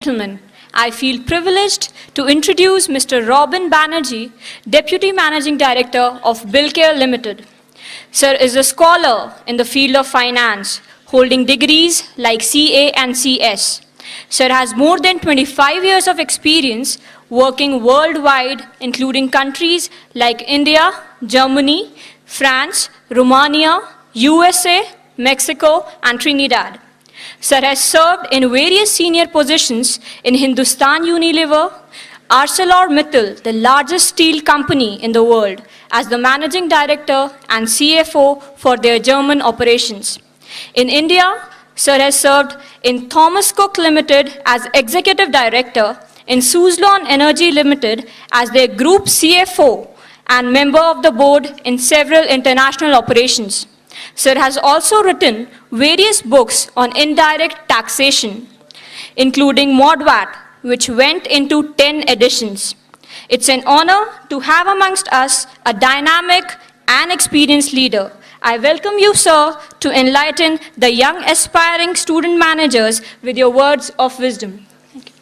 Gentlemen, I feel privileged to introduce Mr. Robin Banerjee, Deputy Managing Director of Bilcare Limited. Sir is a scholar in the field of finance, holding degrees like CA and CS. Sir has more than 25 years of experience working worldwide, including countries like India, Germany, France, Romania, USA, Mexico, and Trinidad. Sir has served in various senior positions in Hindustan Unilever, ArcelorMittal, the largest steel company in the world, as the Managing Director and CFO for their German operations. In India, Sir has served in Thomas Cook Limited as Executive Director, in Suzlon Energy Limited as their Group CFO and member of the board in several international operations. Sir has also written various books on indirect taxation, including MODVAT, which went into 10 editions. It's an honor to have amongst us a dynamic and experienced leader. I welcome you, sir, to enlighten the young aspiring student managers with your words of wisdom. Thank you.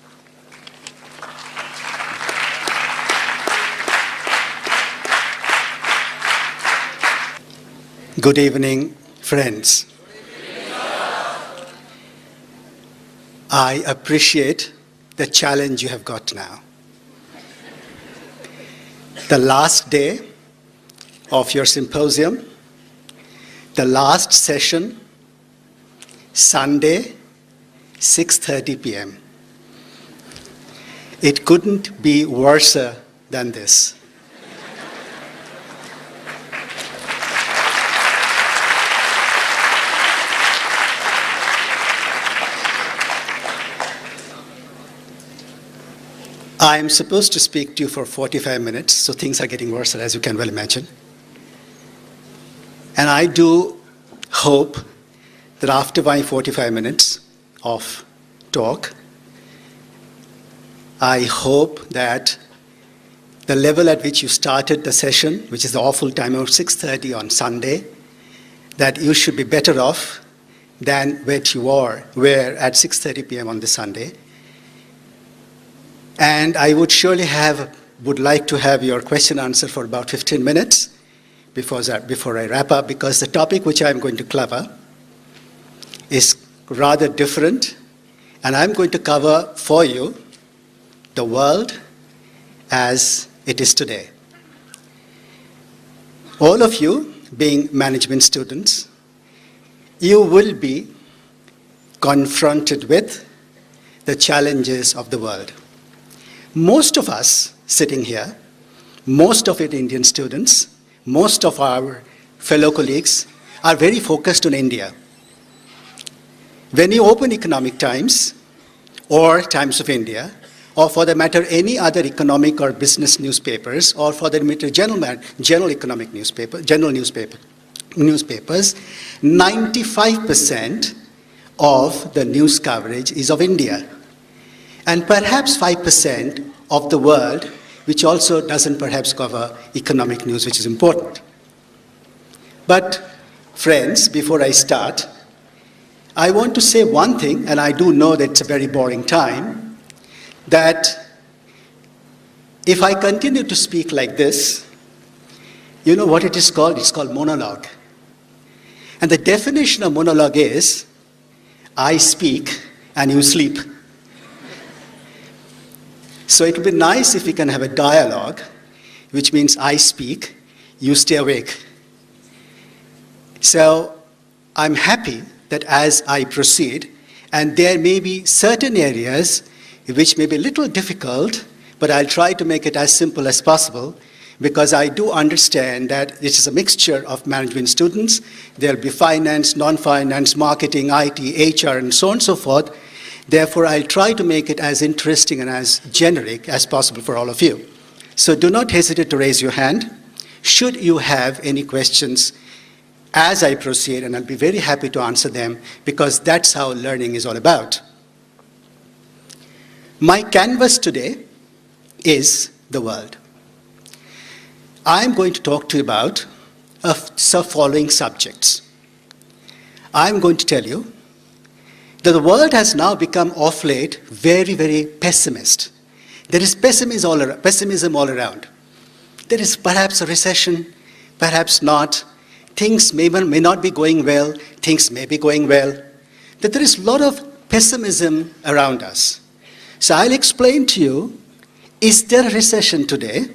Good evening, friends. I appreciate the challenge you have got now. The last day of your symposium, the last session, Sunday, 6:30 p.m. It couldn't be worse than this. I am supposed to speak to you for 45 minutes, so things are getting worse, as you can well imagine. And I do hope that after my 45 minutes of talk, I hope that the level at which you started the session, which is the awful time of 6:30 on Sunday, that you should be better off than where you were at 6:30 p.m. on this Sunday. And I would surely would like to have your question answered for about 15 minutes before I wrap up, because the topic which I'm going to cover is rather different, and I'm going to cover for you the world as it is today. All of you, being management students, you will be confronted with the challenges of the world. Most of us sitting here, most of it Indian students, most of our fellow colleagues are very focused on India. When you open Economic Times or Times of India, or for the matter any other economic or business newspapers, or for the matter general economic newspapers, 95% of the news coverage is of India. And perhaps 5% of the world, which also doesn't perhaps cover economic news, which is important. But friends, before I start, I want to say one thing, and I do know that it's a very boring time, that if I continue to speak like this, you know what it is called? It's called monologue. And the definition of monologue is, I speak and you sleep. So it would be nice if we can have a dialogue, which means I speak, you stay awake. So I'm happy that as I proceed, and there may be certain areas which may be a little difficult, but I'll try to make it as simple as possible, because I do understand that this is a mixture of management students. There'll be finance, non-finance, marketing, IT, HR, and so on and so forth. Therefore, I'll try to make it as interesting and as generic as possible for all of you. So do not hesitate to raise your hand should you have any questions as I proceed, and I'll be very happy to answer them, because that's how learning is all about. My canvas today is the world. I'm going to talk to you about some following subjects. I'm going to tell you that the world has now become of late very, very pessimist. There is pessimism all around. There is perhaps a recession, perhaps not. Things may not be going well, things may be going well. That there is a lot of pessimism around us. So I'll explain to you, is there a recession today?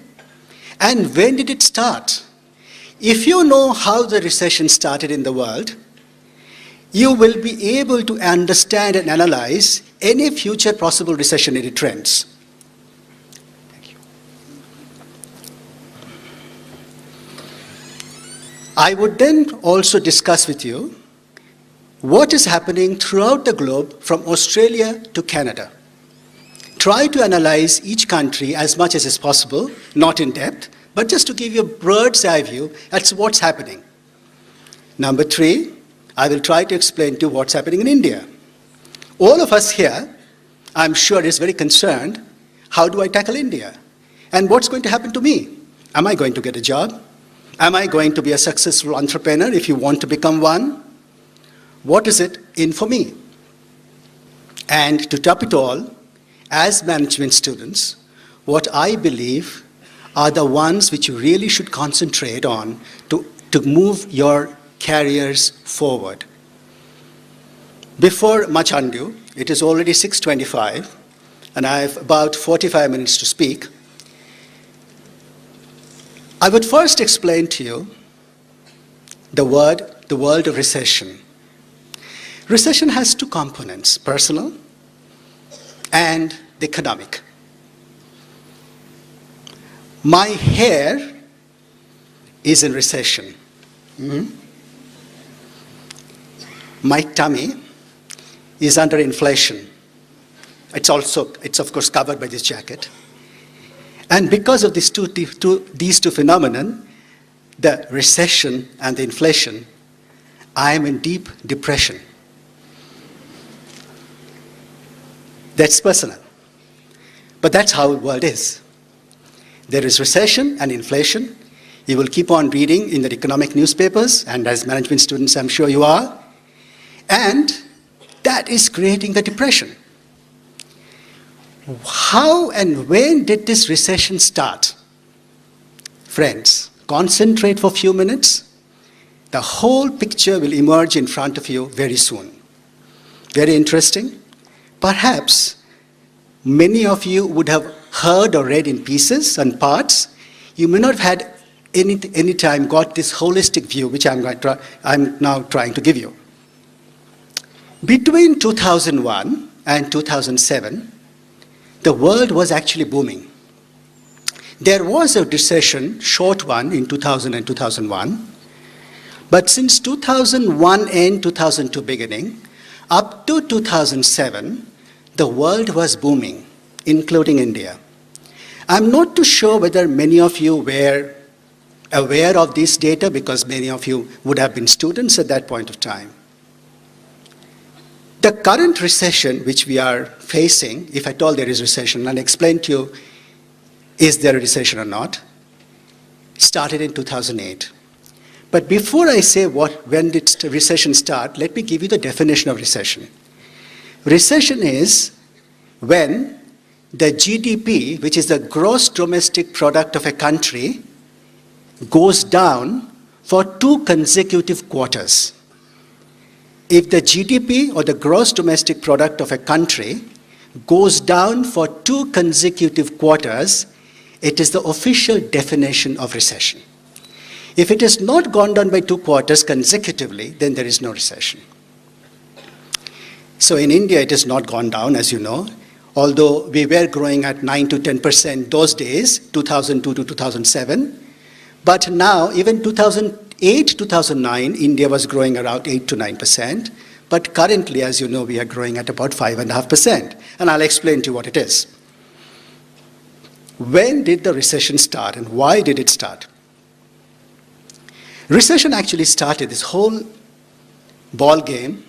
And when did it start? If you know how the recession started in the world, you will be able to understand and analyze any future possible recessionary trends. Thank you. I would then also discuss with you what is happening throughout the globe from Australia to Canada. Try to analyze each country as much as is possible, not in depth, but just to give you a bird's eye view at what's happening. Number 3, I will try to explain to you what's happening in India. All of us here, I'm sure, is very concerned, how do I tackle India? And what's going to happen to me? Am I going to get a job? Am I going to be a successful entrepreneur if you want to become one? What is it in for me? And to top it all, as management students, what I believe are the ones which you really should concentrate on to move your careers forward. Before much ado, it is already 6:25, and I have about 45 minutes to speak. I would first explain to you the word of recession. Recession has 2 components, personal and economic. My hair is in recession. My tummy is under inflation. It's of course covered by this jacket. And because of these two phenomena, the recession and the inflation, I am in deep depression. That's personal. But that's how the world is. There is recession and inflation. You will keep on reading in the economic newspapers, and as management students, I'm sure you are. And that is creating the depression. How and when did this recession start? Friends, concentrate for a few minutes. The whole picture will emerge in front of you very soon. Very interesting. Perhaps many of you would have heard or read in pieces and parts. You may not have had any time got this holistic view, which I'm now trying to give you. Between 2001 and 2007, the world was actually booming. There was a recession, short one, in 2000 and 2001. But since 2001 and 2002 beginning, up to 2007, the world was booming, including India. I'm not too sure whether many of you were aware of this data, because many of you would have been students at that point of time. The current recession which we are facing, if at all there is recession, and I'll explain to you, is there a recession or not, started in 2008. But before I say when did the recession start, let me give you the definition of recession. Recession is when the GDP, which is the gross domestic product of a country, goes down for 2 consecutive quarters. If the GDP or the gross domestic product of a country goes down for 2 consecutive quarters, it is the official definition of recession. If it has not gone down by 2 quarters consecutively, then there is no recession. So in India, it has not gone down, as you know, although we were growing at 9 to 10% those days, 2002 to 2007. But now, even 2008, 2009, India was growing around 8 to 9%. But currently, as you know, we are growing at about 5.5%. And I'll explain to you what it is. When did the recession start, and why did it start? Recession actually started, this whole ball game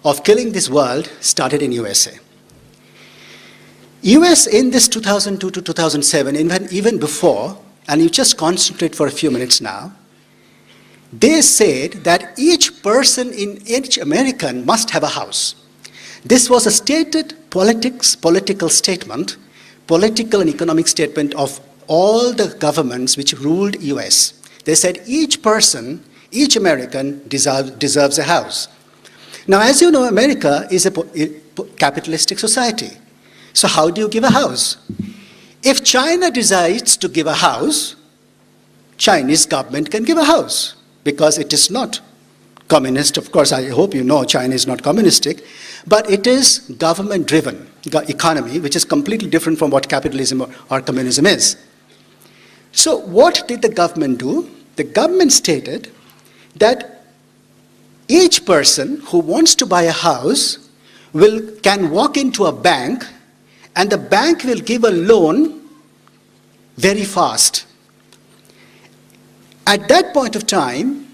of killing this world started in USA. US in this 2002 to 2007, even before, and you just concentrate for a few minutes now, they said that each person in each American must have a house. This was a stated political statement, political and economic statement of all the governments which ruled US. They said each person, each American deserves a house. Now, as you know, America is a capitalistic society. So how do you give a house? If China decides to give a house, Chinese government can give a house because it is not communist. Of course, I hope you know China is not communistic, but it is government-driven economy, which is completely different from what capitalism or communism is. So what did the government do? The government stated that each person who wants to buy a house can walk into a bank, and the bank will give a loan very fast. At that point of time,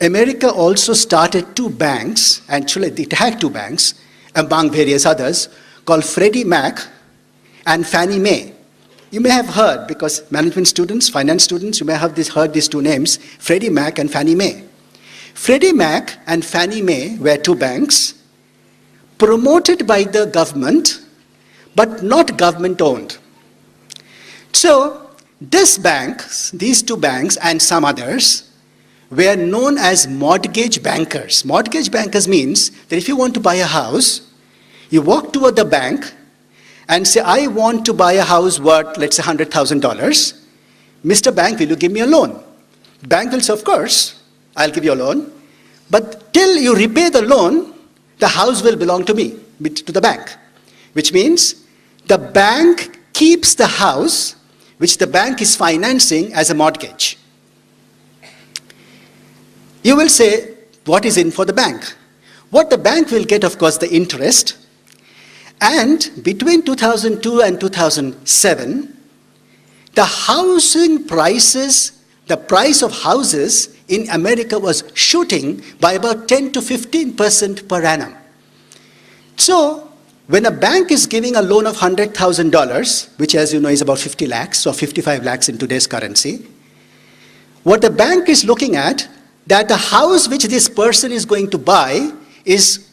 America also started two banks, actually it had two banks, among various others, called Freddie Mac and Fannie Mae. You may have heard, because management students, finance students, you may have heard these two names, Freddie Mac and Fannie Mae. Freddie Mac and Fannie Mae were two banks promoted by the government, but not government-owned. So these two banks and some others, were known as mortgage bankers. Mortgage bankers means that if you want to buy a house, you walk toward the bank and say, I want to buy a house worth, let's say, $100,000. Mr. Bank, will you give me a loan? Bank will say, of course, I'll give you a loan. But till you repay the loan, the house will belong to me, to the bank. Which means the bank keeps the house, which the bank is financing as a mortgage. You will say, what is in for the bank? What the bank will get, of course, the interest. And between 2002 and 2007, the housing prices, the price of houses in America was shooting by about 10 to 15% per annum. So when a bank is giving a loan of $100,000, which as you know is about 50 lakhs or 55 lakhs in today's currency, what the bank is looking at, that the house which this person is going to buy is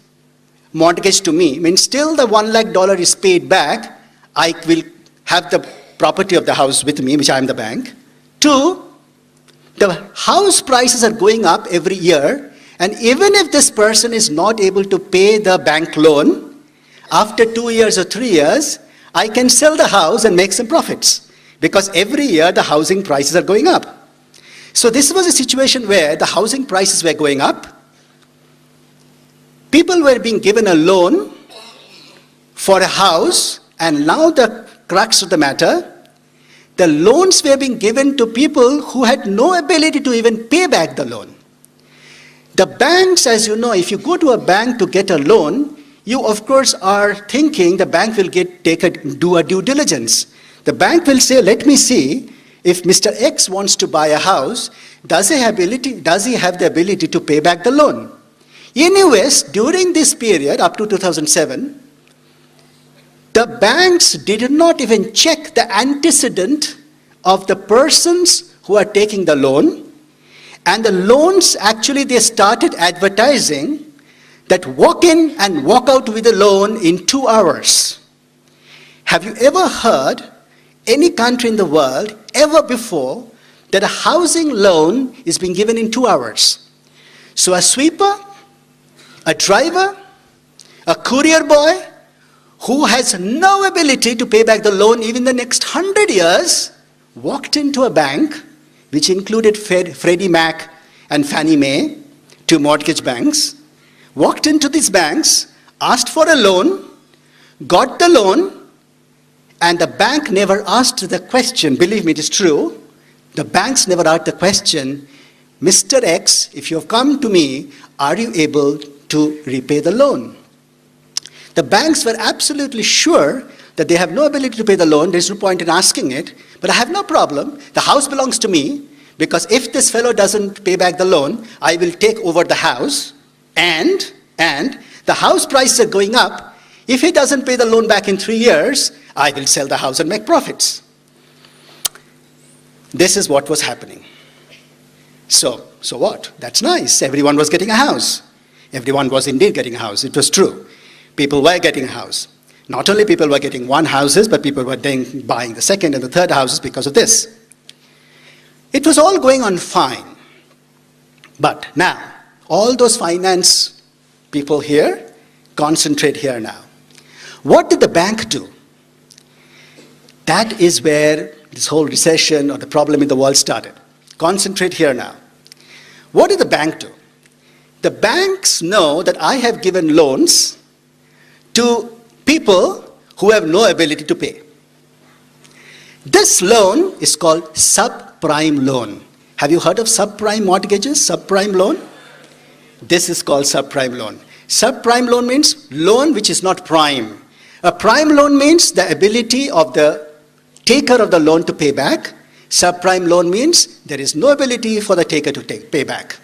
mortgaged to me, means still the $1 lakh is paid back, I will have the property of the house with me, which I am the bank. Two, the house prices are going up every year, and even if this person is not able to pay the bank loan, after 2 years or 3 years, I can sell the house and make some profits, because every year the housing prices are going up. So this was a situation where the housing prices were going up. People were being given a loan for a house, and now the crux of the matter, the loans were being given to people who had no ability to even pay back the loan. The banks, as you know, if you go to a bank to get a loan, you of course are thinking the bank will do a due diligence. The bank will say, let me see, if Mr. X wants to buy a house, does he have the ability to pay back the loan? Anyways, during this period, up to 2007, the banks did not even check the antecedent of the persons who are taking the loan. And the loans, actually, they started advertising that walk in and walk out with a loan in 2 hours. Have you ever heard any country in the world ever before that a housing loan is being given in 2 hours? So a sweeper, a driver, a courier boy who has no ability to pay back the loan even the next 100 years walked into a bank, which included Freddie Mac and Fannie Mae, two mortgage banks, walked into these banks, asked for a loan, got the loan, and the bank never asked the question. Believe me, it is true. The banks never asked the question, Mr. X, if you have come to me, are you able to repay the loan? The banks were absolutely sure that they have no ability to pay the loan. There's no point in asking it. But I have no problem. The house belongs to me, because if this fellow doesn't pay back the loan, I will take over the house. And the house prices are going up. If he doesn't pay the loan back in 3 years, I will sell the house and make profits. This is what was happening. So what? That's nice. Everyone was getting a house. Everyone was indeed getting a house. It was true. People were getting a house. Not only people were getting one houses, but people were then buying the second and the third houses because of this. It was all going on fine. But now, all those finance people here concentrate here now. What did the bank do? That is where this whole recession or the problem in the world started. Concentrate here now. What did the bank do? The banks know that I have given loans to people who have no ability to pay. This loan is called subprime loan. Have you heard of subprime mortgages, subprime loan? This is called subprime loan. Subprime loan means loan which is not prime. A prime loan means the ability of the taker of the loan to pay back. Subprime loan means there is no ability for the taker to pay back.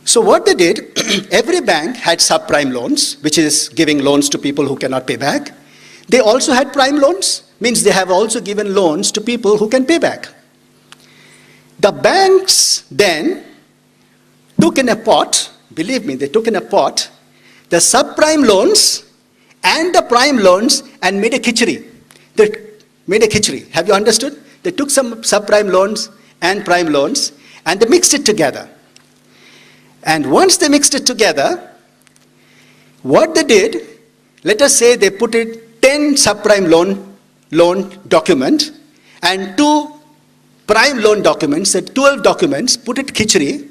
So what they did, every bank had subprime loans, which is giving loans to people who cannot pay back. They also had prime loans, means they have also given loans to people who can pay back. The banks then took in a pot, believe me, they took in a pot, the subprime loans and the prime loans and made a khichdi. They made a khichdi. Have you understood? They took some subprime loans and prime loans and they mixed it together. And once they mixed it together, what they did, let us say they put it 10 subprime loan document and 2 prime loan documents, 12 documents, put it khichdi,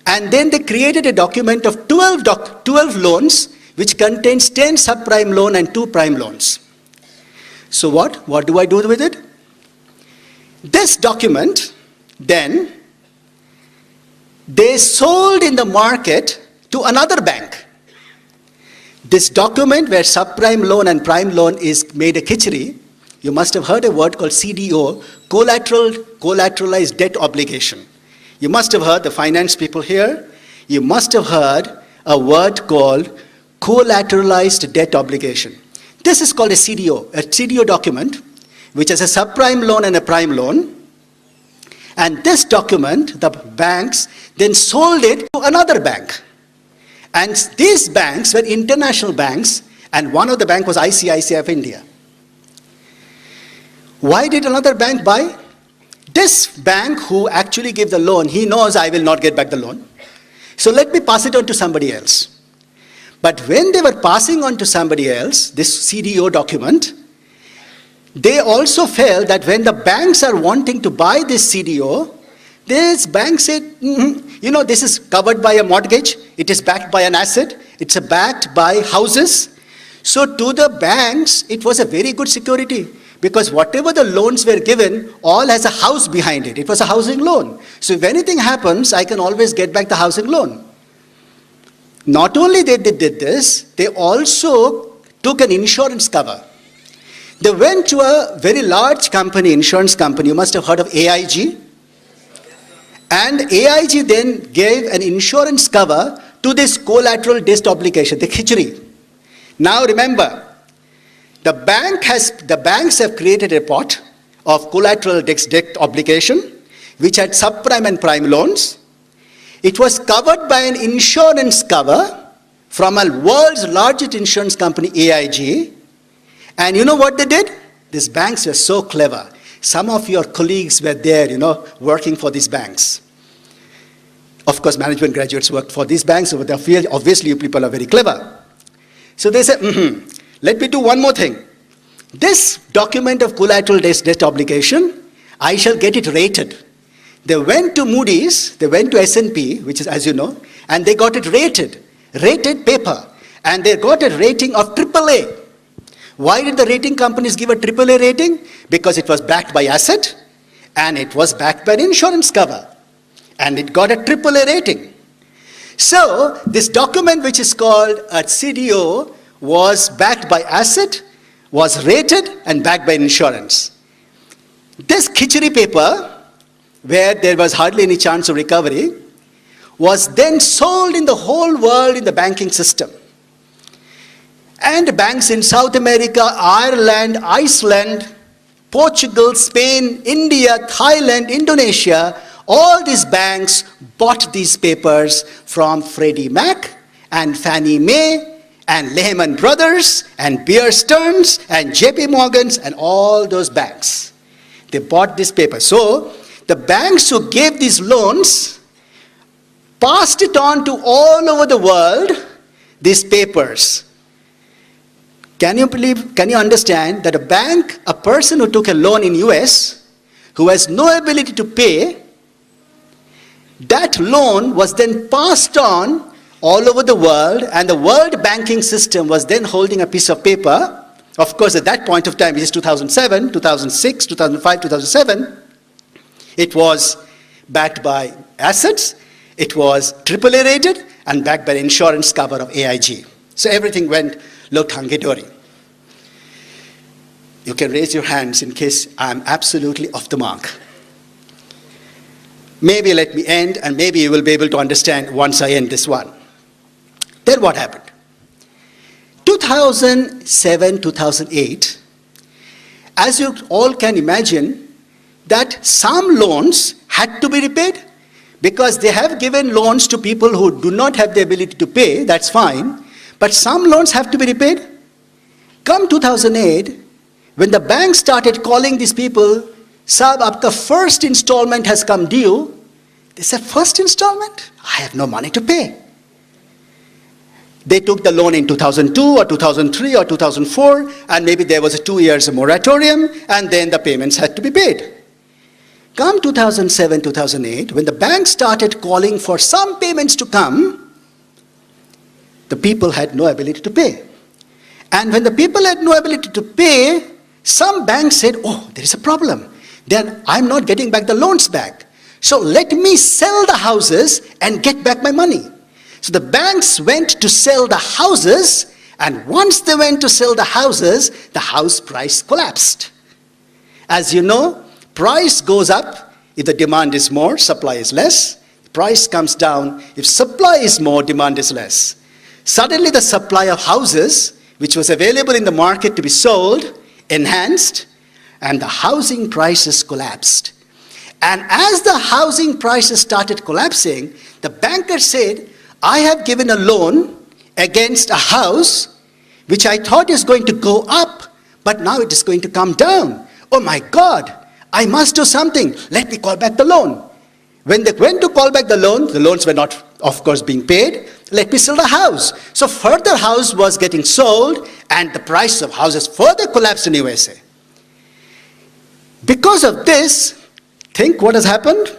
and then they created a document of 12 loans which contains 10 subprime loan and 2 prime loans. So what do I do with it? This document then they sold in the market to another bank. This document where subprime loan and prime loan is made a khichdi, you must have heard a word called CDO, collateralized debt obligation. You must have heard, the finance people here, you must have heard a word called collateralized debt obligation. This is called a CDO document, which has a subprime loan and a prime loan. And this document, the banks then sold it to another bank. And these banks were international banks, and one of the banks was ICICI of India. Why did another bank buy? This bank who actually gave the loan, he knows I will not get back the loan. So let me pass it on to somebody else. But when they were passing on to somebody else, this CDO document, they also felt that when the banks are wanting to buy this CDO, this bank said, you know, this is covered by a mortgage, it is backed by an asset, it's backed by houses. So to the banks, it was a very good security because whatever the loans were given, all has a house behind it. It was a housing loan. So if anything happens, I can always get back the housing loan. Not only they did this, they also took an insurance cover. They went to a very large company, insurance company, you must have heard of AIG. And AIG then gave an insurance cover to this collateral debt obligation, the khichdi. Now remember, the banks have created a pot of collateral debt obligation, which had subprime and prime loans. It was covered by an insurance cover from a world's largest insurance company, AIG. And you know what they did? These banks were so clever. Some of your colleagues were there, working for these banks. Of course, management graduates worked for these banks, so obviously you people are very clever. So they said, let me do one more thing. This document of collateral debt obligation, I shall get it rated. They went to Moody's, they went to S&P, which is, as you know, and they got it rated paper. And they got a rating of AAA. Why did the rating companies give a AAA rating? Because it was backed by asset and it was backed by an insurance cover. And it got a AAA rating. So this document, which is called a CDO, was backed by asset, was rated and backed by insurance. This khichdi paper, where there was hardly any chance of recovery, was then sold in the whole world in the banking system. And banks in South America, Ireland, Iceland, Portugal, Spain, India, Thailand, Indonesia, all these banks bought these papers from Freddie Mac and Fannie Mae and Lehman Brothers and Bear Stearns and JP Morgans and all those banks. They bought this paper. So the banks who gave these loans passed it on to all over the world, these papers. Can you understand that a person who took a loan in US, who has no ability to pay, that loan was then passed on all over the world, and the world banking system was then holding a piece of paper. Of course, at that point of time, which is 2007, 2006, 2005, 2007, it was backed by assets, it was AAA rated, and backed by the insurance cover of AIG. So everything looked hunky-dory. You can raise your hands in case I'm absolutely off the mark. Maybe let me end, and maybe you will be able to understand once I end this one. Then what happened? 2007, 2008, as you all can imagine, that some loans had to be repaid because they have given loans to people who do not have the ability to pay, that's fine, but some loans have to be repaid. Come 2008, when the bank started calling these people, Sahab, aapka first installment has come due, they said, first installment? I have no money to pay. They took the loan in 2002 or 2003 or 2004, and maybe there was a 2 years moratorium, and then the payments had to be paid. Come 2007, 2008, when the bank started calling for some payments to come, the people had no ability to pay. And when the people had no ability to pay, some banks said, oh, there is a problem. Then I'm not getting back the loans back. So let me sell the houses and get back my money. So the banks went to sell the houses, and once they went to sell the houses, the house price collapsed. As you know, price goes up if the demand is more, supply is less. Price comes down if supply is more, demand is less. Suddenly the supply of houses, which was available in the market to be sold, enhanced, and the housing prices collapsed. And as the housing prices started collapsing, the banker said, I have given a loan against a house which I thought is going to go up, but now it is going to come down. Oh my God, I must do something. Let me call back the loan. When they went to call back the loans were not, of course, being paid. Let me sell the house. So further house was getting sold, and the price of houses further collapsed in USA. Because of this, think what has happened?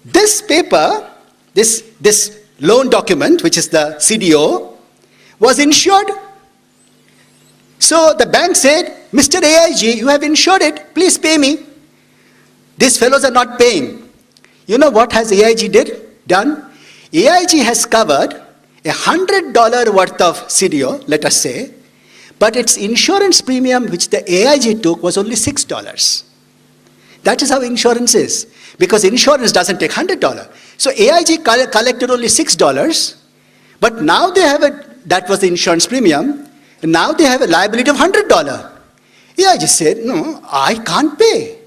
This paper, this loan document, which is the CDO, was insured. So the bank said, Mr. AIG, you have insured it, please pay me. These fellows are not paying. You know what has AIG done? AIG has covered $100 worth of CDO, let us say, but its insurance premium which the AIG took was only $6. That is how insurance is, because insurance doesn't take $100. So AIG collected only $6, but now they have that was the insurance premium, and now they have a liability of $100. AIG said, no, I can't pay.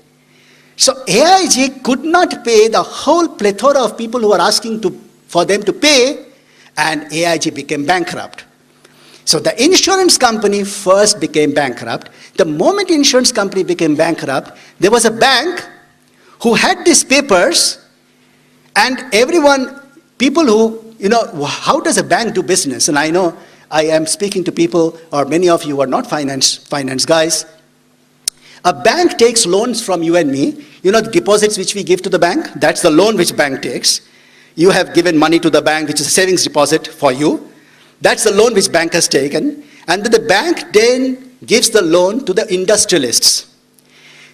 So AIG could not pay the whole plethora of people who were asking for them to pay, and AIG became bankrupt. So the insurance company first became bankrupt. The moment insurance company became bankrupt, there was a bank who had these papers, and people who, how does a bank do business? And I know I am speaking to people, or many of you are not finance guys. A bank takes loans from you and me. You know the deposits which we give to the bank? That's the loan which bank takes. You have given money to the bank, which is a savings deposit for you. That's the loan which bank has taken. And then the bank then gives the loan to the industrialists.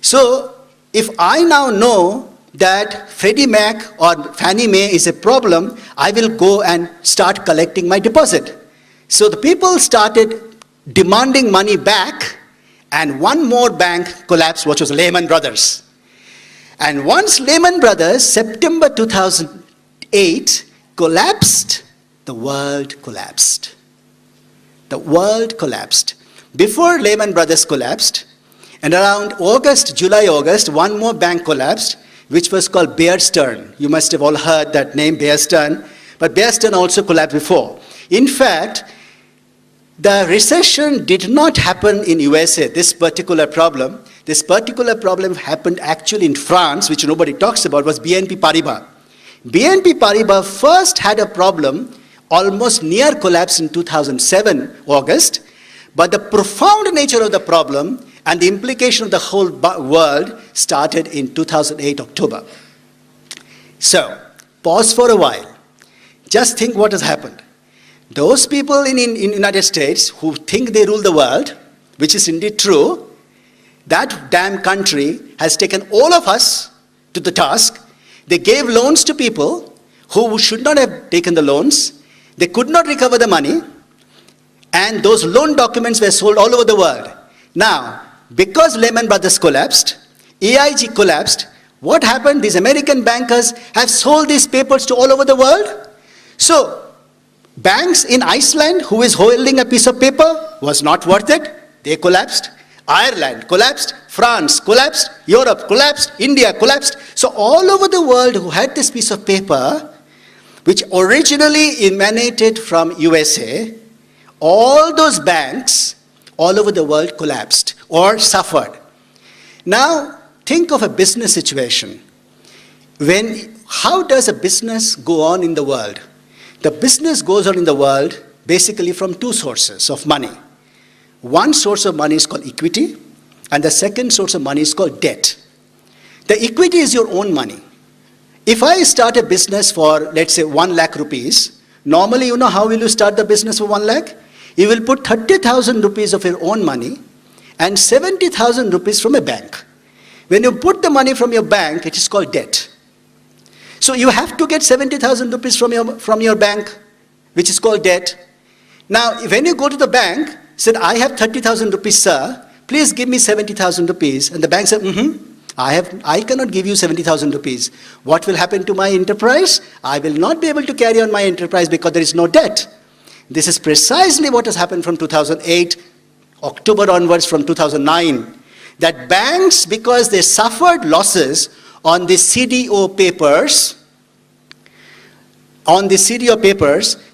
So if I now know that Freddie Mac or Fannie Mae is a problem, I will go and start collecting my deposit. So the people started demanding money back, and one more bank collapsed, which was Lehman Brothers. And once Lehman Brothers, September 2008, collapsed, the world collapsed. The world collapsed. Before Lehman Brothers collapsed, and around July, August, one more bank collapsed, which was called Bear Stearns. You must have all heard that name, Bear Stearns. But Bear Stearns also collapsed before. In fact, The recession did not happen in USA, this particular problem. This particular problem happened actually in France, which nobody talks about, was BNP Paribas. BNP Paribas first had a problem, almost near collapse in 2007, August, but the profound nature of the problem and the implication of the whole world started in 2008, October. So, pause for a while. Just think what has happened. Those people in United States who think they rule the world, which is indeed true, that damn country has taken all of us to the task. They gave loans to people who should not have taken the loans. They could not recover the money. And those loan documents were sold all over the world. Now, because Lehman Brothers collapsed, AIG collapsed, what happened? These American bankers have sold these papers to all over the world. So, banks in Iceland, who is holding a piece of paper, was not worth it. They collapsed. Ireland collapsed, France collapsed, Europe collapsed, India collapsed. So all over the world who had this piece of paper, which originally emanated from USA, all those banks all over the world collapsed or suffered. Now think of a business situation. How does a business go on in the world? The business goes on in the world basically from two sources of money. One source of money is called equity, and the second source of money is called debt. The equity is your own money. If I start a business for, let's say, 1 lakh rupees, normally, you know how will you start the business for 1 lakh? You will put 30,000 rupees of your own money and 70,000 rupees from a bank. When you put the money from your bank, it is called debt. So you have to get 70,000 rupees from your bank, which is called debt. Now, when you go to the bank, said, I have 30,000 rupees, sir. Please give me 70,000 rupees. And the bank said, I cannot give you 70,000 rupees. What will happen to my enterprise? I will not be able to carry on my enterprise because there is no debt. This is precisely what has happened from 2008, October onwards from 2009. That banks, because they suffered losses on the CDO papers,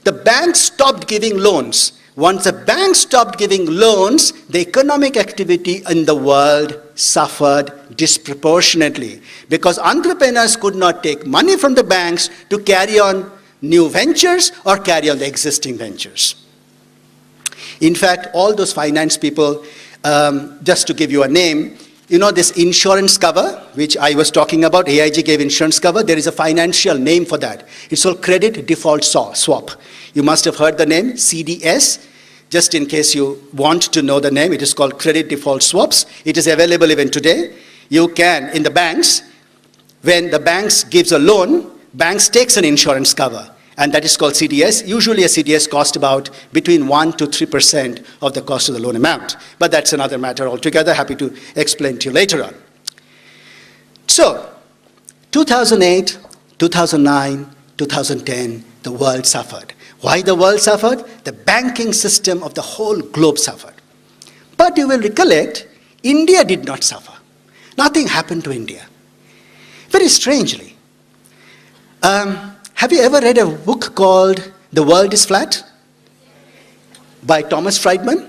the banks stopped giving loans. Once the banks stopped giving loans, the economic activity in the world suffered disproportionately because entrepreneurs could not take money from the banks to carry on new ventures or carry on the existing ventures. In fact, all those finance people, just to give you a name, you know this insurance cover, which I was talking about, AIG gave insurance cover, there is a financial name for that. It's called credit default swap. You must have heard the name, CDS. Just in case you want to know the name, it is called credit default swaps. It is available even today. You can, in the banks, when the banks gives a loan, banks takes an insurance cover. And that is called CDS. Usually a CDS costs about between 1 to 3% of the cost of the loan amount. But that's another matter altogether. Happy to explain to you later on. So, 2008, 2009, 2010, the world suffered. Why the world suffered? The banking system of the whole globe suffered. But you will recollect, India did not suffer. Nothing happened to India. Very strangely. Have you ever read a book called The World is Flat? By Thomas Friedman?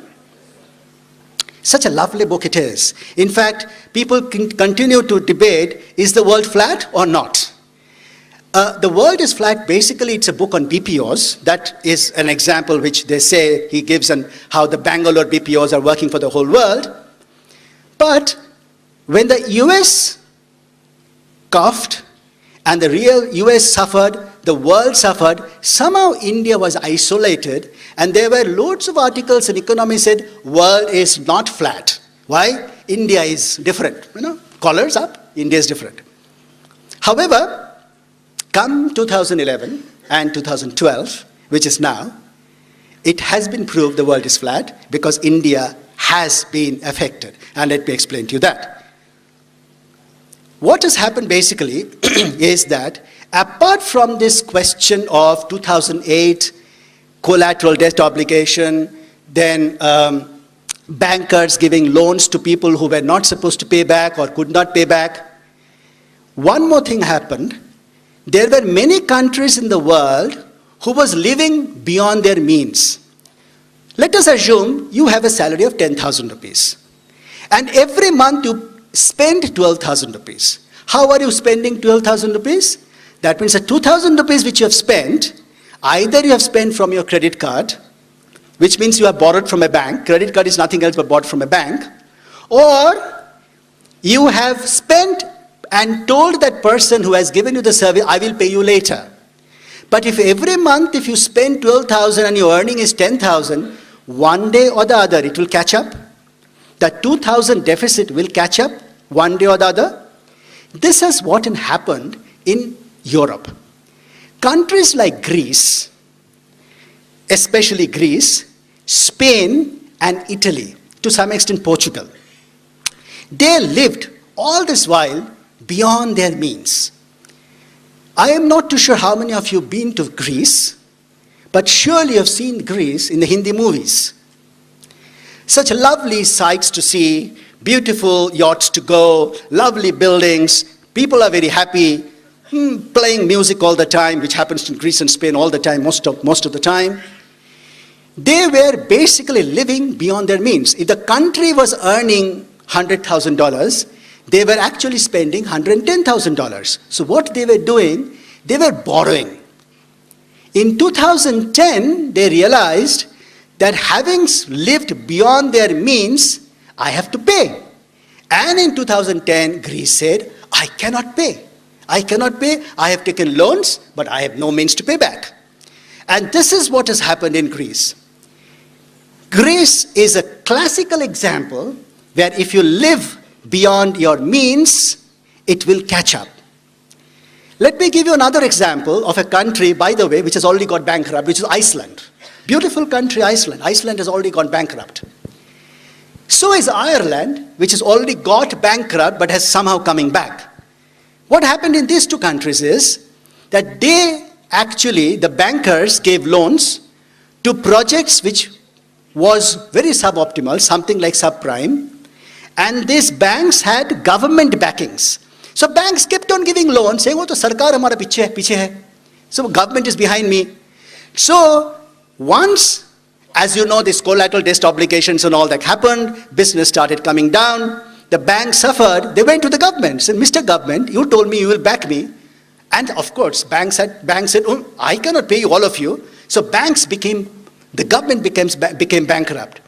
Such a lovely book it is. In fact, people continue to debate, is the world flat or not? The World is Flat, basically it's a book on BPOs. That is an example which they say he gives on how the Bangalore BPOs are working for the whole world. But when the US coughed and the real US suffered, the world suffered, somehow India was isolated, and there were loads of articles in economy said, world is not flat. Why? India is different. You know, collars up, India is different. However, come 2011 and 2012, which is now, it has been proved the world is flat because India has been affected. And let me explain to you that. What has happened basically is that apart from this question of 2008 collateral debt obligation, then bankers giving loans to people who were not supposed to pay back or could not pay back, one more thing happened. There were many countries in the world who was living beyond their means. Let us assume you have a salary of 10,000 rupees. And every month you spend 12,000 rupees. How are you spending 12,000 rupees? That means that 2,000 rupees which you have spent, either you have spent from your credit card, which means you have borrowed from a bank. Credit card is nothing else but bought from a bank. Or you have spent and told that person who has given you the service, I will pay you later. But if every month if you spend 12,000 and your earning is 10,000, one day or the other it will catch up. That 2,000 deficit will catch up one day or the other. This is what happened in Europe. Countries like Greece, especially Greece, Spain and Italy, to some extent Portugal, they lived all this while beyond their means. I am not too sure how many of you have been to Greece, but surely you have seen Greece in the Hindi movies. Such lovely sights to see, beautiful yachts to go, lovely buildings, people are very happy, playing music all the time, which happens in Greece and Spain all the time, most of the time. They were basically living beyond their means. If the country was earning $100,000, they were actually spending $110,000. So what they were doing, they were borrowing. In 2010, they realized that having lived beyond their means, I have to pay. And in 2010, Greece said, I cannot pay. I cannot pay. I have taken loans, but I have no means to pay back. And this is what has happened in Greece. Greece is a classical example where if you live beyond your means, it will catch up. Let me give you another example of a country, by the way, which has already got bankrupt, which is Iceland. Beautiful country, Iceland. Iceland has already gone bankrupt. So is Ireland, which has already got bankrupt but has somehow coming back. What happened in these two countries is that the bankers gave loans to projects which was very suboptimal, something like subprime, and these banks had government backings. So banks kept on giving loans, saying, "Oh, to sarkar hamara piche hai." So government is behind me. So once, as you know, these collateral debt obligations and all that happened, business started coming down, the bank suffered, they went to the government, said, "Mr. Government, you told me you will back me." And of course, banks said, "Oh, I cannot pay you, all of you." So the government became bankrupt.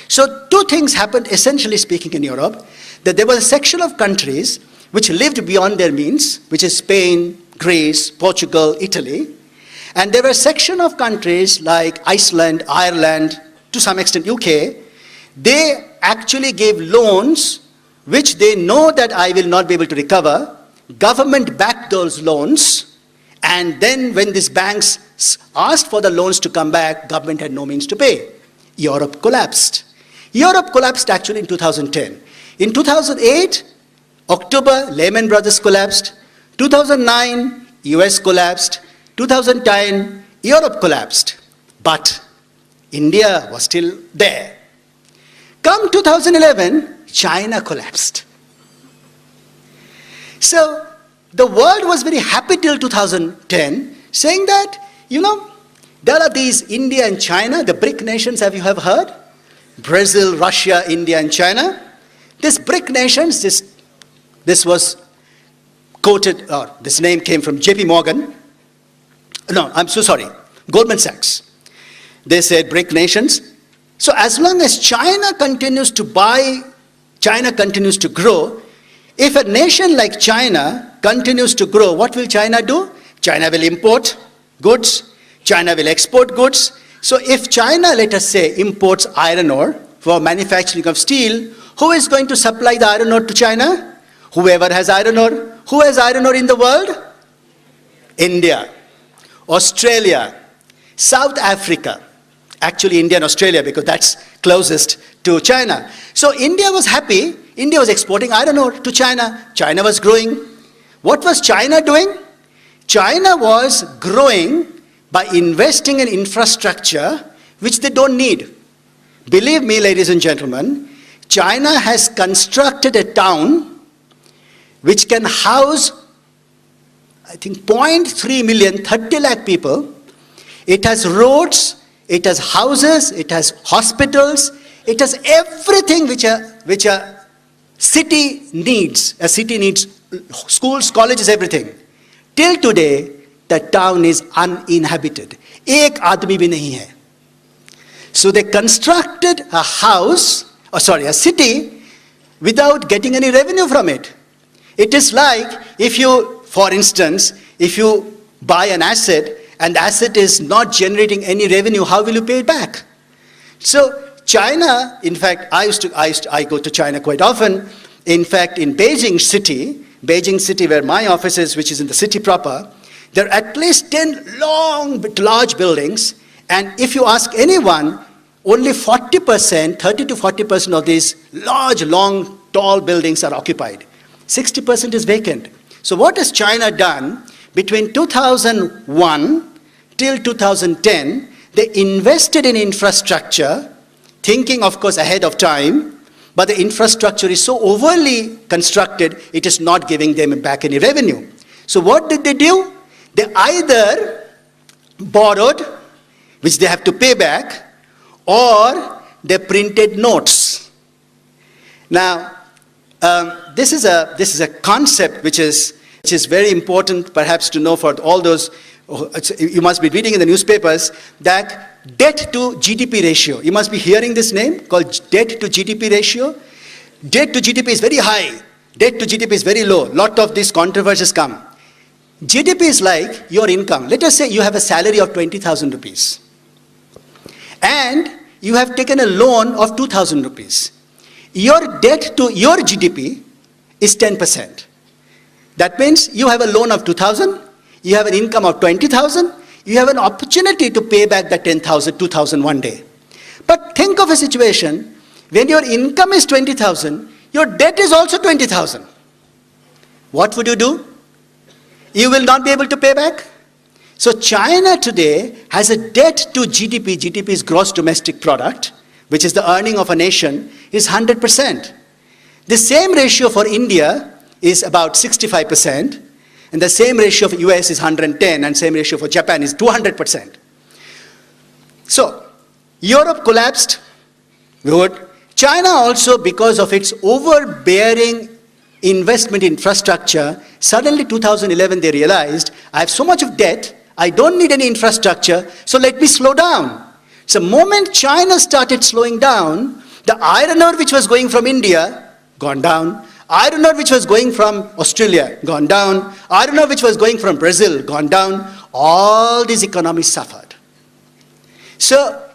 So two things happened, essentially speaking, in Europe, that there was a section of countries which lived beyond their means, which is Spain, Greece, Portugal, Italy. And there were a section of countries like Iceland, Ireland, to some extent UK, they actually gave loans which they know that I will not be able to recover. Government backed those loans, and then when these banks asked for the loans to come back, government had no means to pay. Europe collapsed. Europe collapsed actually in 2010. In 2008, October, Lehman Brothers collapsed. 2009, US collapsed. 2010, Europe collapsed. But India was still there. Come 2011, China collapsed. So the world was very happy till 2010, saying that, there are these India and China, the BRIC nations, have you heard? Brazil, Russia, India, and China. These BRIC nations, this was quoted, or this name came from JP Morgan. No, I'm so sorry, Goldman Sachs. They said BRIC nations. So as long as China continues to buy, China continues to grow, if a nation like China continues to grow, what will China do? China will import goods, China will export goods. So if China, let us say, imports iron ore for manufacturing of steel, who is going to supply the iron ore to China? Whoever has iron ore. Who has iron ore in the world? India, Australia, South Africa. Actually India and Australia, because that's closest to China. So India was happy. India was exporting iron ore to China. China was growing. What was China doing? China was growing by investing in infrastructure which they don't need. Believe me, ladies and gentlemen, China has constructed a town which can house, I think, 0.3 million, 30 lakh people. It has roads, it has houses, it has hospitals, it has everything which a city needs. A city needs schools, colleges, everything. Till today, the town is uninhabited. Ek aadmi bhi nahi hai. So they constructed a city without getting any revenue from it. It is like if you, for instance, if you buy an asset and the asset is not generating any revenue, how will you pay it back? So China, in fact, I go to China quite often. In fact, in Beijing city where my office is, which is in the city proper, there are at least 10 large buildings, and if you ask anyone, only 40%, 30 to 40% of these large, long, tall buildings are occupied. 60% is vacant. So what has China done? Between 2001 till 2010, they invested in infrastructure, thinking, of course, ahead of time, but the infrastructure is so overly constructed, it is not giving them back any revenue. So what did they do? They either borrowed, which they have to pay back, or they printed notes. Now, this is a concept which is very important perhaps to know for all those, you must be reading in the newspapers, that debt to GDP ratio. You must be hearing this name called debt to GDP ratio. Debt to GDP is very high. Debt to GDP is very low. Lot of these controversies come. GDP is like your income. Let us say you have a salary of 20,000 rupees. And you have taken a loan of 2,000 rupees. Your debt to your GDP is 10%. That means you have a loan of 2,000, you have an income of 20,000, you have an opportunity to pay back the 10,000, 2,000 one day. But think of a situation when your income is 20,000, your debt is also 20,000. What would you do? You will not be able to pay back. So China today has a debt to GDP, GDP is gross domestic product, which is the earning of a nation, is 100%. The same ratio for India is about 65%, and the same ratio for US is 110, and same ratio for Japan is 200%. So Europe collapsed, good. China also, because of its overbearing investment infrastructure, suddenly 2011 they realized, I have so much of debt, I don't need any infrastructure, so let me slow down. So the moment China started slowing down, the iron ore which was going from India, gone down. Iron ore which was going from Australia, gone down. Iron ore which was going from Brazil, gone down. All these economies suffered. So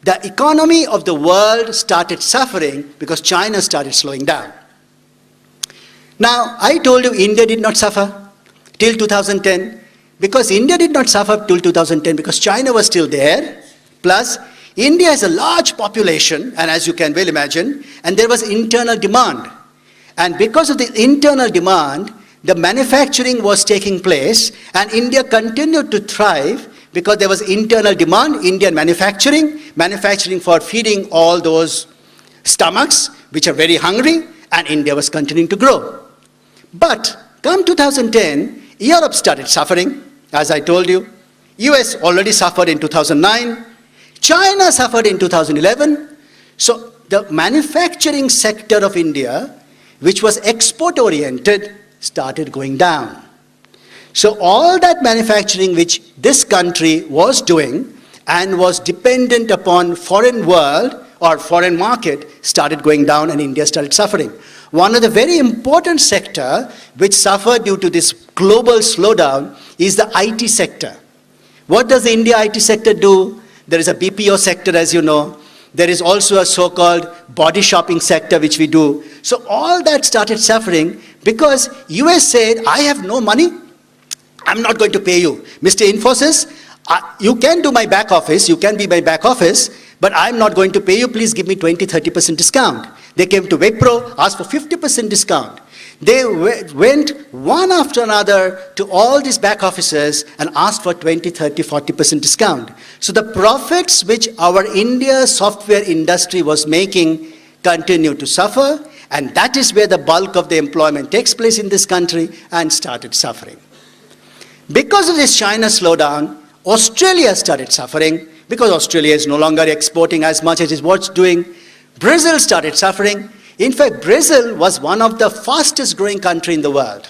the economy of the world started suffering because China started slowing down. Now, I told you India did not suffer till 2010. Because India did not suffer till 2010 because China was still there. Plus, India has a large population, and as you can well imagine, and there was internal demand. And because of the internal demand, the manufacturing was taking place, and India continued to thrive because there was internal demand, Indian manufacturing for feeding all those stomachs which are very hungry, and India was continuing to grow. But come 2010, Europe started suffering, as I told you. US already suffered in 2009. China suffered in 2011. So the manufacturing sector of India, which was export-oriented, started going down. So all that manufacturing which this country was doing and was dependent upon foreign world or foreign market started going down, and India started suffering. One of the very important sector which suffered due to this global slowdown is the IT sector. What does the India IT sector do? There is a BPO sector, as you know. There is also a so-called body shopping sector which we do. So all that started suffering because US said, I have no money, I'm not going to pay you. Mr. Infosys, you can do my back office, you can be my back office, but I'm not going to pay you, please give me 20-30% discount. They came to Wipro, asked for 50% discount. They went one after another to all these back offices and asked for 20, 30, 40% discount. So the profits which our India software industry was making continued to suffer, and that is where the bulk of the employment takes place in this country, and started suffering. Because of this China slowdown, Australia started suffering, because Australia is no longer exporting as much as it was doing. Brazil started suffering. In fact, Brazil was one of the fastest growing countries in the world.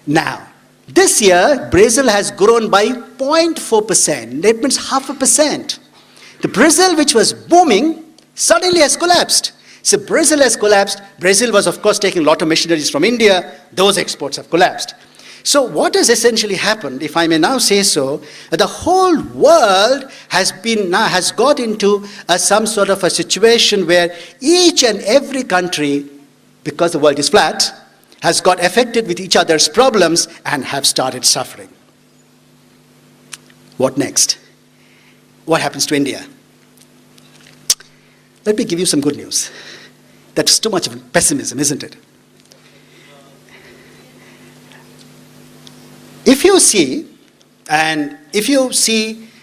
Now, this year, Brazil has grown by 0.4%. That means 0.5%. The Brazil, which was booming, suddenly has collapsed. So Brazil has collapsed. Brazil was, of course, taking a lot of machineries from India. Those exports have collapsed. So what has essentially happened, if I may now say so, the whole world has got into some sort of a situation where each and every country, because the world is flat, has got affected with each other's problems and have started suffering. What next? What happens to India? Let me give you some good news. That's too much of pessimism, isn't it? If you see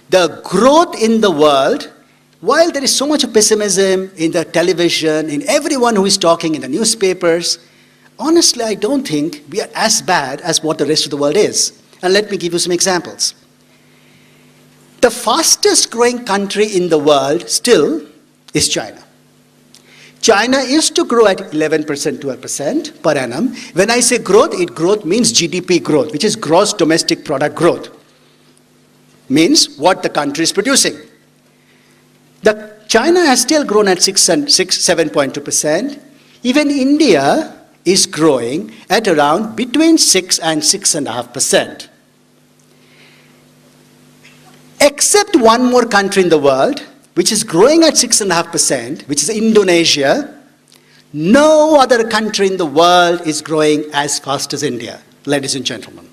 the growth in the world, while there is so much of pessimism in the television, in everyone who is talking in the newspapers, honestly, I don't think we are as bad as what the rest of the world is. And let me give you some examples. The fastest growing country in the world still is China. China used to grow at 11%, 12% per annum. When I say growth, growth means GDP growth, which is gross domestic product growth. Means what the country is producing. China has still grown at 7.2%. Even India is growing at around between 6 and 6.5%. Except one more country in the world, which is growing at 6.5%, which is Indonesia, no other country in the world is growing as fast as India, ladies and gentlemen.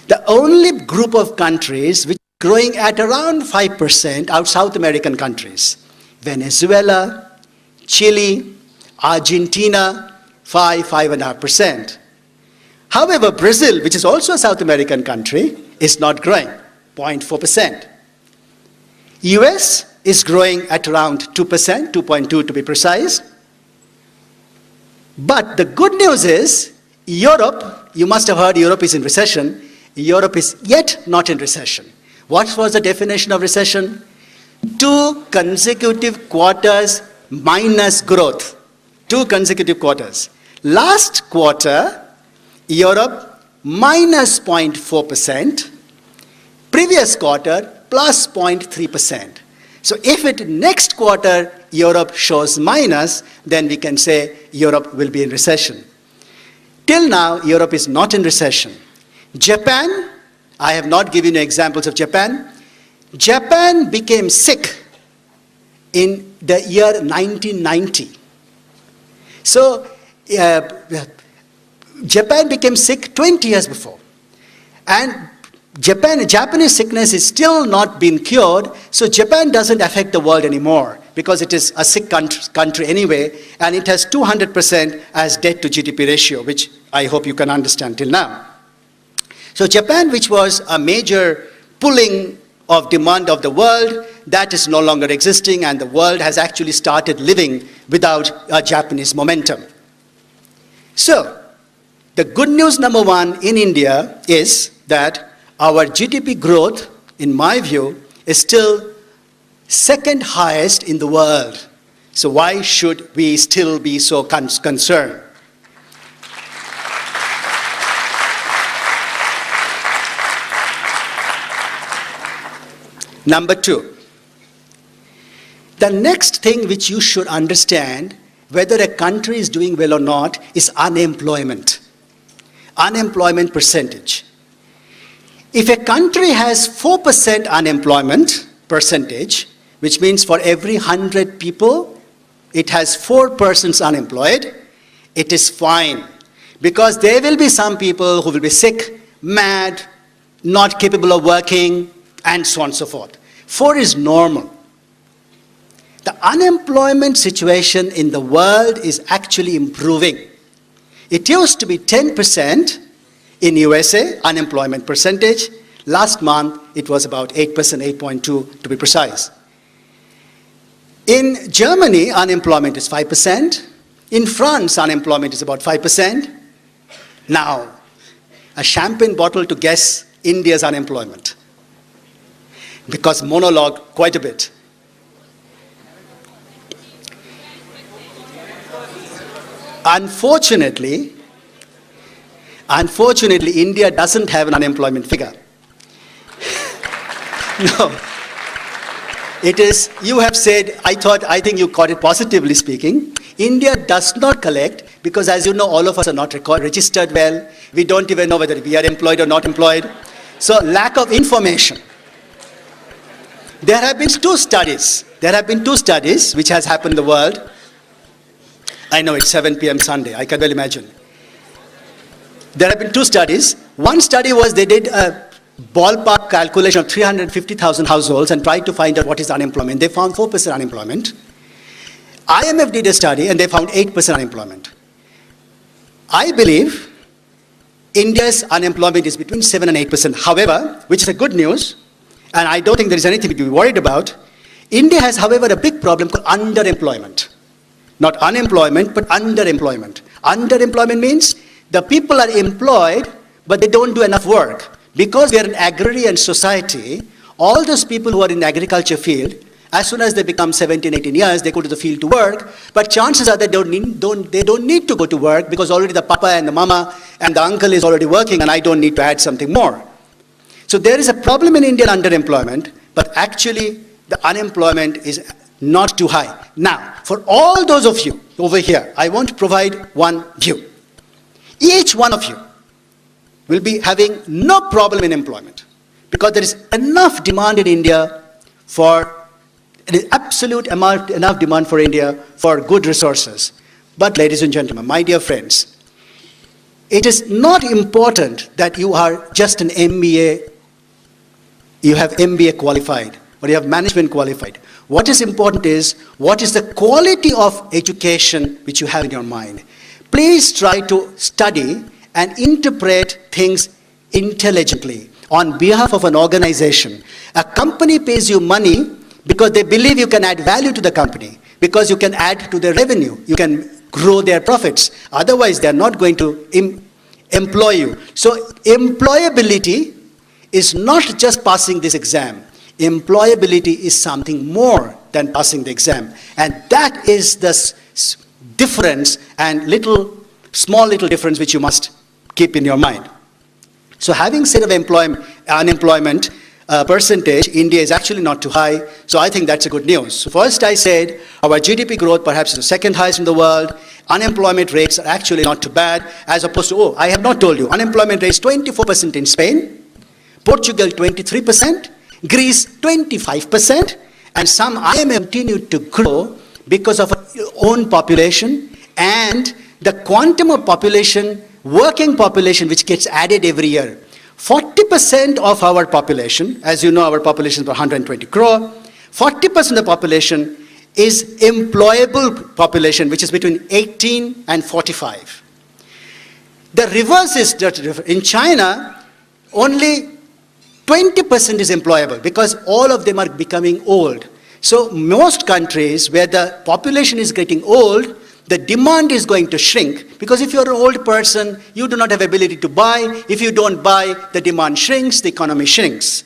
The only group of countries which are growing at around 5% are South American countries. Venezuela, Chile, Argentina, 5.5%. However, Brazil, which is also a South American country, is not growing, 0.4%. US is growing at around 2%, 2.2 to be precise. But the good news is, Europe, you must have heard Europe is in recession. Europe is yet not in recession. What was the definition of recession? 2 consecutive quarters minus growth. 2 consecutive quarters. Last quarter, Europe minus 0.4%. Previous quarter, plus 0.3%. So if next quarter Europe shows minus, then we can say Europe will be in recession. Till now, Europe is not in recession. Japan, I have not given you examples of Japan. Japan became sick in the year 1990. So Japan became sick 20 years before. And Japanese sickness is still not been cured, so Japan doesn't affect the world anymore because it is a sick country anyway, and it has 200% as debt to GDP ratio, which I hope you can understand till now. So Japan, which was a major pulling of demand of the world, that is no longer existing, and the world has actually started living without a Japanese momentum. So the good news number 1 in India is that our GDP growth, in my view, is still second highest in the world. So why should we still be so concerned? Number 2, the next thing which you should understand, whether a country is doing well or not, is unemployment. Unemployment percentage. If a country has 4% unemployment percentage, which means for every 100 people, it has 4 persons unemployed, it is fine. Because there will be some people who will be sick, mad, not capable of working, and so on and so forth. 4 is normal. The unemployment situation in the world is actually improving. It used to be 10% in USA, unemployment percentage. Last month, it was about 8%, 8.2 to be precise. In Germany, unemployment is 5%. In France, unemployment is about 5%. Now, a champagne bottle to guess India's unemployment. because monologue quite a bit. Unfortunately, India doesn't have an unemployment figure. No. It is, you have said, I think you caught it positively speaking. India does not collect because, as you know, all of us are not registered well. We don't even know whether we are employed or not employed. So, lack of information. There have been two studies. Which has happened in the world. I know it's 7 p.m. Sunday. I can well imagine. There have been two studies. One study was they did a ballpark calculation of 350,000 households and tried to find out what is unemployment. They found 4% unemployment. IMF did a study and they found 8% unemployment. I believe India's unemployment is between 7 and 8%. However, which is a good news, and I don't think there is anything to be worried about, India has, however, a big problem called underemployment. Not unemployment, but underemployment. Underemployment means the people are employed, but they don't do enough work. Because we are an agrarian society, all those people who are in the agriculture field, as soon as they become 17, 18 years, they go to the field to work. But chances are they don't need to go to work because already the papa and the mama and the uncle is already working and I don't need to add something more. So there is a problem in Indian underemployment, but actually the unemployment is not too high. Now, for all those of you over here, I want to provide one view. Each one of you will be having no problem in employment because there is enough demand in India for enough demand for India for good resources. But ladies and gentlemen, my dear friends, it is not important that you are just an MBA, you have MBA qualified or you have management qualified. What is important is what is the quality of education which you have in your mind. Please try to study and interpret things intelligently on behalf of an organization. A company pays you money because they believe you can add value to the company, because you can add to their revenue, you can grow their profits. Otherwise, they are not going to employ you. So employability is not just passing this exam. Employability is something more than passing the exam. And that is the difference and small little difference which you must keep in your mind. So having said of unemployment percentage, India is actually not too high. So I think that's a good news. So first I said our GDP growth perhaps is the second highest in the world. Unemployment rates are actually not too bad, as opposed to, I have not told you, unemployment rates 24% in Spain, Portugal 23%, Greece 25%, and some IMF continued to grow because of our own population and the quantum of population, working population, which gets added every year. 40% of our population, as you know, our population is 120 crore, 40% of the population is employable population, which is between 18 and 45. The reverse is that in China, only 20% is employable because all of them are becoming old. So most countries where the population is getting old, the demand is going to shrink because if you're an old person, you do not have ability to buy. If you don't buy, the demand shrinks, the economy shrinks.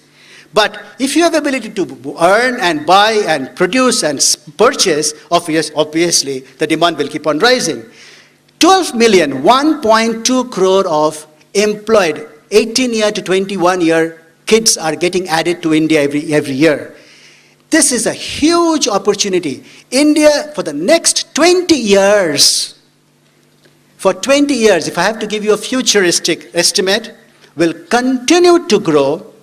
But if you have ability to earn and buy and produce and purchase, obviously the demand will keep on rising. 12 million, 1.2 crore of employed 18-year to 21-year kids are getting added to India every year. This is a huge opportunity. India, for the next 20 years, if I have to give you a futuristic estimate, will continue to grow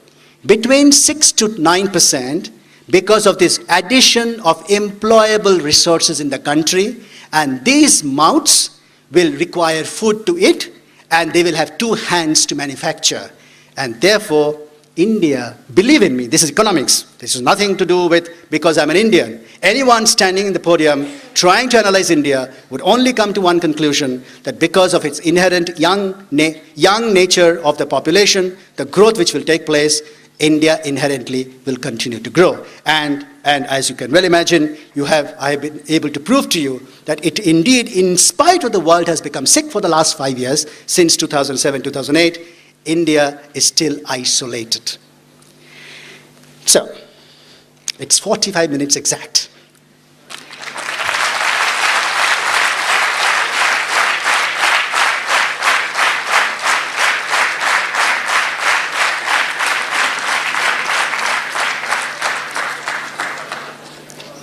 between 6 to 9% because of this addition of employable resources in the country. And these mouths will require food to eat, and they will have two hands to manufacture. And therefore, India, believe in me, this is economics. This has nothing to do with because I'm an Indian. Anyone standing in the podium trying to analyze India would only come to one conclusion, that because of its inherent young nature of the population, the growth which will take place, India inherently will continue to grow. And as you can well imagine, I have been able to prove to you that it indeed, in spite of the world has become sick for the last 5 years, since 2007, 2008, India is still isolated. So, It's 45 minutes exact.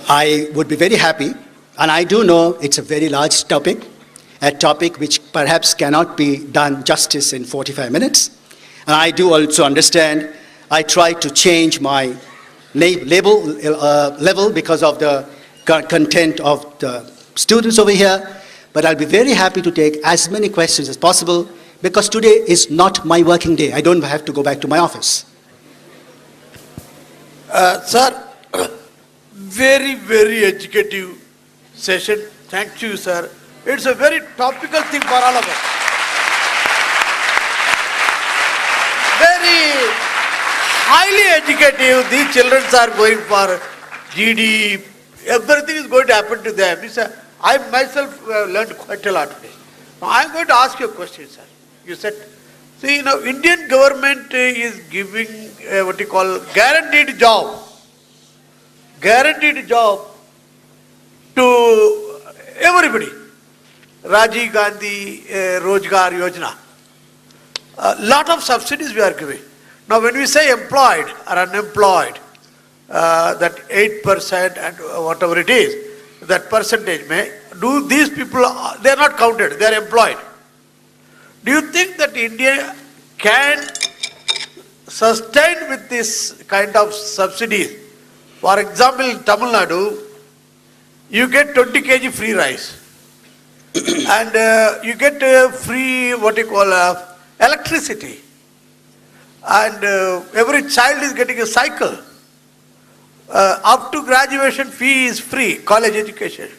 I would be very happy, and I do know it's a very large topic, a topic which perhaps cannot be done justice in 45 minutes. And I do also understand I try to change my level because of the content of the students over here, but I'll be very happy to take as many questions as possible because today is not my working day. I don't have to go back to my office. Sir, very, very educative session. Thank you, sir. It's a very topical thing for all of us. Very highly educative. These children are going for GD. Everything is going to happen to them. I myself learned quite a lot today. Now, I'm going to ask you a question, sir. You said, see, Indian government is giving what you call guaranteed job. Guaranteed job to everybody. Rajiv Gandhi Rojgar Yojana. A lot of subsidies we are giving. Now when we say employed or unemployed, that 8% and whatever it is, that percentage do these people, they are not counted, they are employed. Do you think that India can sustain with this kind of subsidies? For example, in Tamil Nadu, you get 20 kg free rice. And you get free, what you call, electricity. And every child is getting a cycle. Up to graduation fee is free, college education.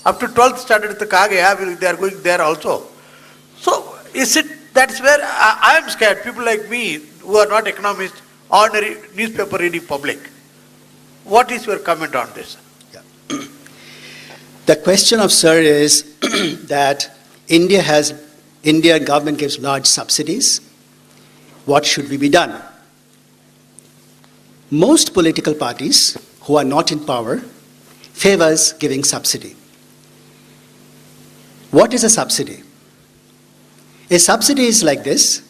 Up to 12th standard, they are going there also. So, is it, that's where I am scared. People like me, who are not economists, ordinary newspaper reading public. What is your comment on this? Yeah. The question of sir is that Indian government gives large subsidies. What should be done? Most political parties who are not in power favors giving subsidy. What is a subsidy? A subsidy is like this.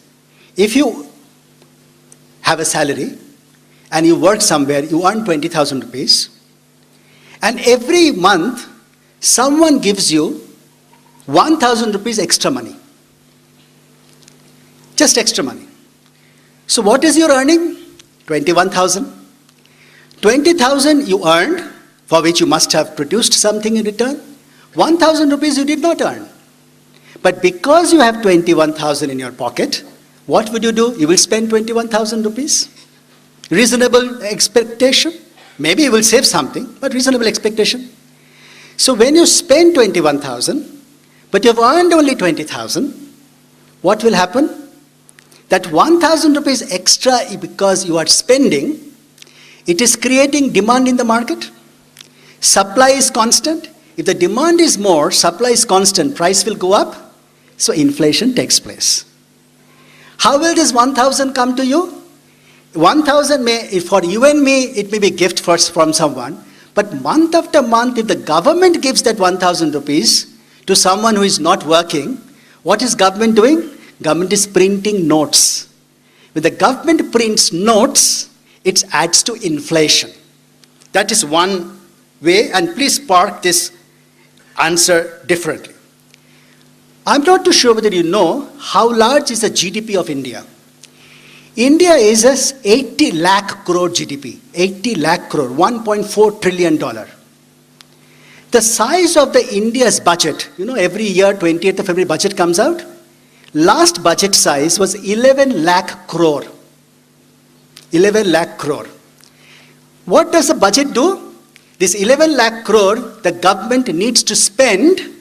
If you have a salary and you work somewhere, you earn 20,000 rupees, and every month someone gives you 1,000 rupees extra money. Just extra money. So what is your earning? 21,000. 20,000 you earned, for which you must have produced something in return. 1,000 rupees you did not earn. But because you have 21,000 in your pocket, what would you do? You will spend 21,000 rupees. Reasonable expectation. Maybe you will save something, but reasonable expectation. So when you spend 21,000, but you have earned only 20,000, what will happen? That 1,000 rupees extra because you are spending, it is creating demand in the market. Supply is constant. If the demand is more, supply is constant, price will go up. So inflation takes place. How will this 1,000 come to you? 1,000 may, for you and me, it may be a gift from someone. But month after month, if the government gives that 1,000 rupees to someone who is not working, what is government doing? Government is printing notes. When the government prints notes, it adds to inflation. That is one way, and please park this answer differently. I'm not too sure whether you know how large is the GDP of India. India is a 80 lakh crore GDP, 80 lakh crore, $1.4 trillion. The size of the India's budget, every year 20th of February budget comes out. Last budget size was 11 lakh crore. 11 lakh crore. What does the budget do? This 11 lakh crore, the government needs to spend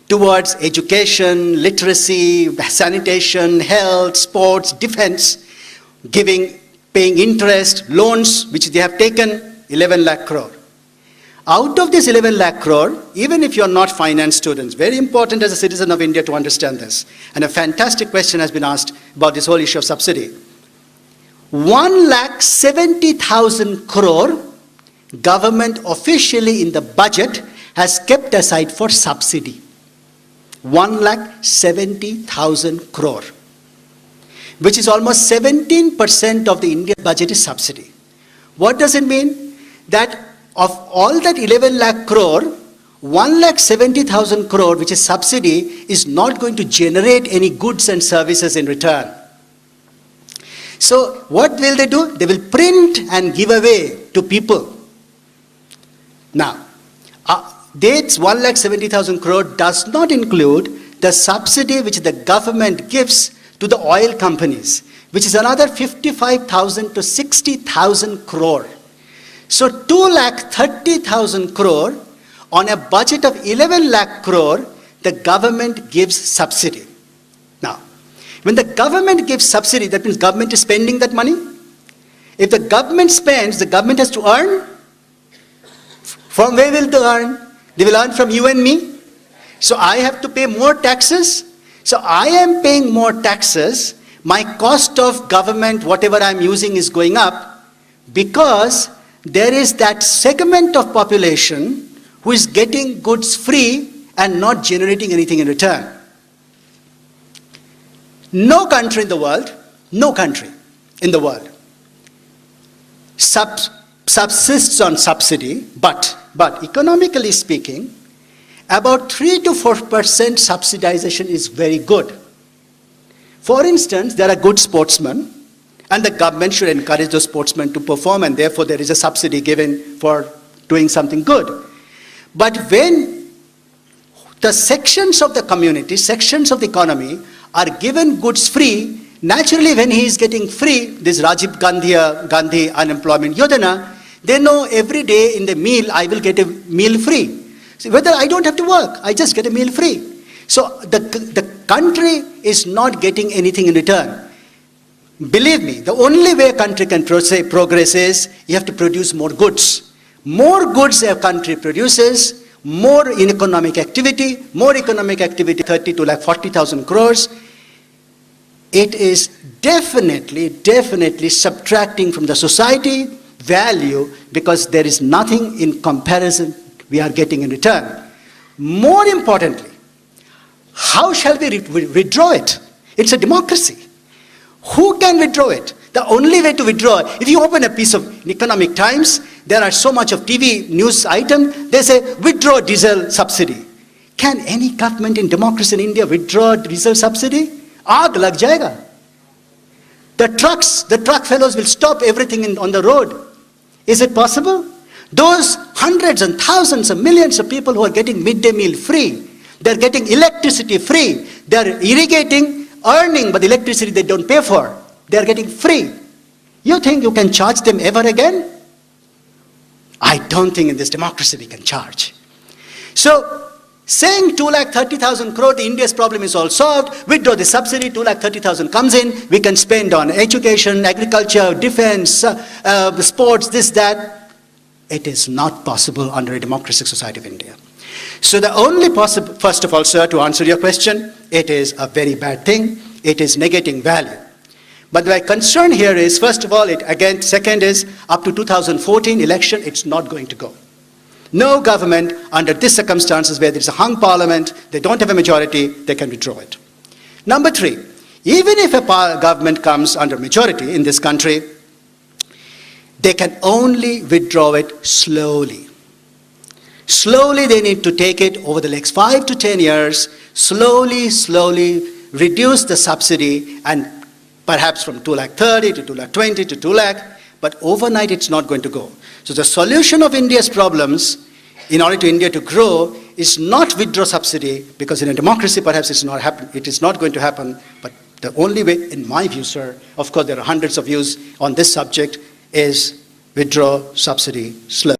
towards education, literacy, sanitation, health, sports, defense, paying interest, loans, which they have taken, 11 lakh crore. Out of this 11 lakh crore, even if you're not finance students, very important as a citizen of India to understand this, and a fantastic question has been asked about this whole issue of subsidy. 1,70,000 crore government officially in the budget has kept aside for subsidy. 1,70,000 crore, which is almost 17% of the Indian budget is subsidy. What does it mean? That of all that 11 lakh crore, 1,70,000 crore, which is subsidy, is not going to generate any goods and services in return. So what will they do? They will print and give away to people. Now, Date's 1,70,000 crore does not include the subsidy which the government gives to the oil companies, which is another 55,000 to 60,000 crore. So 2,30,000 crore on a budget of 11 lakh crore, the government gives subsidy. Now, when the government gives subsidy, that means government is spending that money. If the government spends, the government has to earn. From where will they earn? They will earn from you and me. So I have to pay more taxes. So I am paying more taxes. My cost of government, whatever I'm using, is going up because there is that segment of population who is getting goods free and not generating anything in return. No country in the world subsists on subsidy, but economically speaking, about 3 to 4% subsidization is very good. For instance, there are good sportsmen, and the government should encourage those sportsmen to perform, and therefore there is a subsidy given for doing something good. But when the sections of the community, sections of the economy are given goods free, naturally when he is getting free, this Rajiv Gandhi Unemployment Yojana, they know every day in the meal I will get a meal free. So whether I don't have to work, I just get a meal free. So the country is not getting anything in return. Believe me, the only way a country can progress is you have to produce more goods. More goods a country produces, more in economic activity, 30 to like 40,000 crores. It is definitely subtracting from the society value because there is nothing in comparison we are getting in return. More importantly, how shall we withdraw it? It's a democracy. Who can withdraw it? The only way to withdraw, if you open a piece of Economic Times, there are so much of TV news item, they say withdraw diesel subsidy. Can any government in democracy in India withdraw diesel subsidy? Aag lag jayega. The truck fellows will stop everything on the road. Is it possible? Those hundreds and thousands of millions of people who are getting midday meal free, they're getting electricity free, they're irrigating, earning, but the electricity they don't pay for, they're getting free. You think you can charge them ever again? I don't think in this democracy we can charge. So, saying 2,30,000 crore, the India's problem is all solved, withdraw the subsidy, 2,30,000 comes in, we can spend on education, agriculture, defense, sports, this, that. It is not possible under a democratic society of India. So the only possible, first of all, sir, to answer your question, it is a very bad thing. It is negating value. But my concern here is, first of all, second is, up to 2014 election, it's not going to go. No government, under these circumstances where there is a hung parliament, they don't have a majority, they can withdraw it. Number 3, even if a government comes under majority in this country, they can only withdraw it slowly. Slowly they need to take it over the next 5 to 10 years, slowly reduce the subsidy, and perhaps from 2,30,000 to 2,20,000 to 2 lakh, but overnight it's not going to go. So the solution of India's problems, in order to India to grow, is not withdraw subsidy, because in a democracy perhaps it is not going to happen, but the only way, in my view, sir, of course there are hundreds of views on this subject, is withdraw subsidy slowly.